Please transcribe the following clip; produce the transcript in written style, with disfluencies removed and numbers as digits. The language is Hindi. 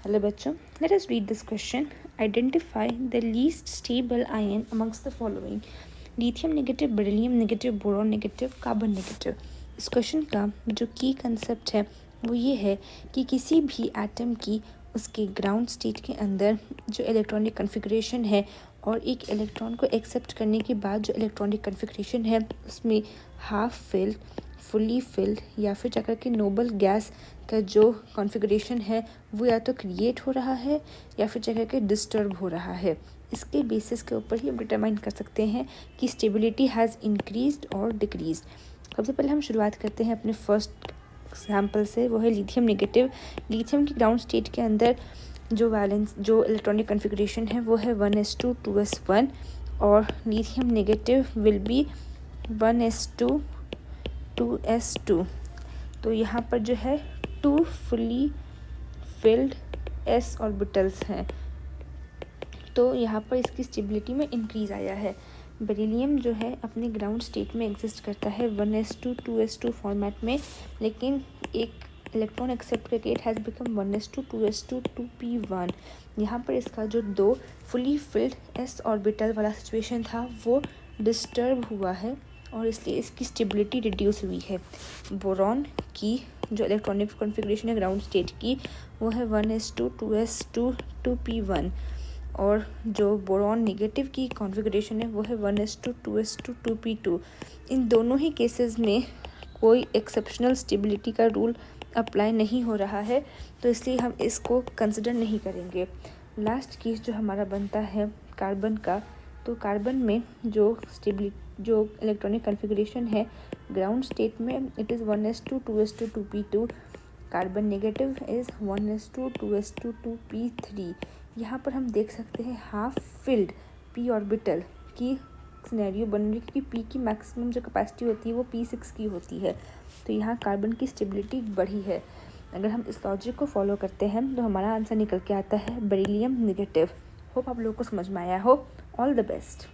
हेलो बच्चों, let us read this question. Identify the least stable ion amongst the following: lithium negative, beryllium negative, boron negative, carbon negative. इस क्वेश्चन का जो की कंसेप्ट है वो ये है कि किसी भी एटम की उसके ग्राउंड स्टेट के अंदर जो इलेक्ट्रॉनिक कन्फिग्रेशन है और एक इलेक्ट्रॉन को एक्सेप्ट करने के बाद जो इलेक्ट्रॉनिक कन्फिग्रेशन है उसमें हाफ फिल्ड, फुली फिल्ड या फिर जाकर के नोबल गैस का जो कॉन्फ़िगरेशन है वो या तो क्रिएट हो रहा है या फिर जाकर के डिस्टर्ब हो रहा है। इसके बेसिस के ऊपर ही हम डिटरमाइन कर सकते हैं कि स्टेबिलिटी हैज़ इंक्रीज्ड और डिक्रीज्ड। सबसे पहले हम शुरुआत करते हैं अपने फर्स्ट एग्जाम्पल से, वो है लिथियम नेगेटिव। लिथियम की ग्राउंड स्टेट के अंदर जो इलेक्ट्रॉनिक कॉन्फ़िगरेशन है वो है 1s2 2s1 और lithium negative will be 1s2 2s2। तो यहाँ पर जो है 2 फुली फिल्ड s ऑर्बिटल्स हैं, तो यहाँ पर इसकी स्टेबिलिटी में इंक्रीज़ आया है। बेरिलियम जो है अपने ग्राउंड स्टेट में एग्जिस्ट करता है 1s2 2s2 फॉर्मेट में, लेकिन एक इलेक्ट्रॉन एक्सेप्ट करके it has become 1s2 2s2 2p1। यहाँ पर इसका जो 2 फुली फिल्ड s ऑर्बिटल वाला सिचुएशन था वो डिस्टर्ब हुआ है और इसलिए इसकी स्टेबिलिटी रिड्यूस हुई है। बोरॉन की जो इलेक्ट्रॉनिक कॉन्फ़िगरेशन है ग्राउंड स्टेट की वो है 1s2 2s2 2p1 और जो बोरॉन नेगेटिव की कॉन्फ़िगरेशन है वो है 1s2 2s2 2p2। इन दोनों ही केसेस में कोई एक्सेप्शनल स्टेबिलिटी का रूल अप्लाई नहीं हो रहा है, तो इसलिए हम इसको कंसिडर नहीं करेंगे। लास्ट केस जो हमारा बनता है कार्बन का, तो कार्बन में जो इलेक्ट्रॉनिक कॉन्फ़िगरेशन है ग्राउंड स्टेट में it is 1s2 2s2 2p2। Carbon negative is 1s2 2s2 2p3। यहाँ पर हम देख सकते हैं हाफ फिल्ड p ऑर्बिटल की सिनेरियो बन रही है, क्योंकि p की मैक्सिमम जो कैपेसिटी होती है वो p6 की होती है, तो यहाँ कार्बन की स्टेबिलिटी बढ़ी है। अगर हम इस लॉजिक को फॉलो करते हैं तो हमारा आंसर निकल के आता है बेरिलियम नेगेटिव। होप आप लोगों को समझ में आया हो। All the best.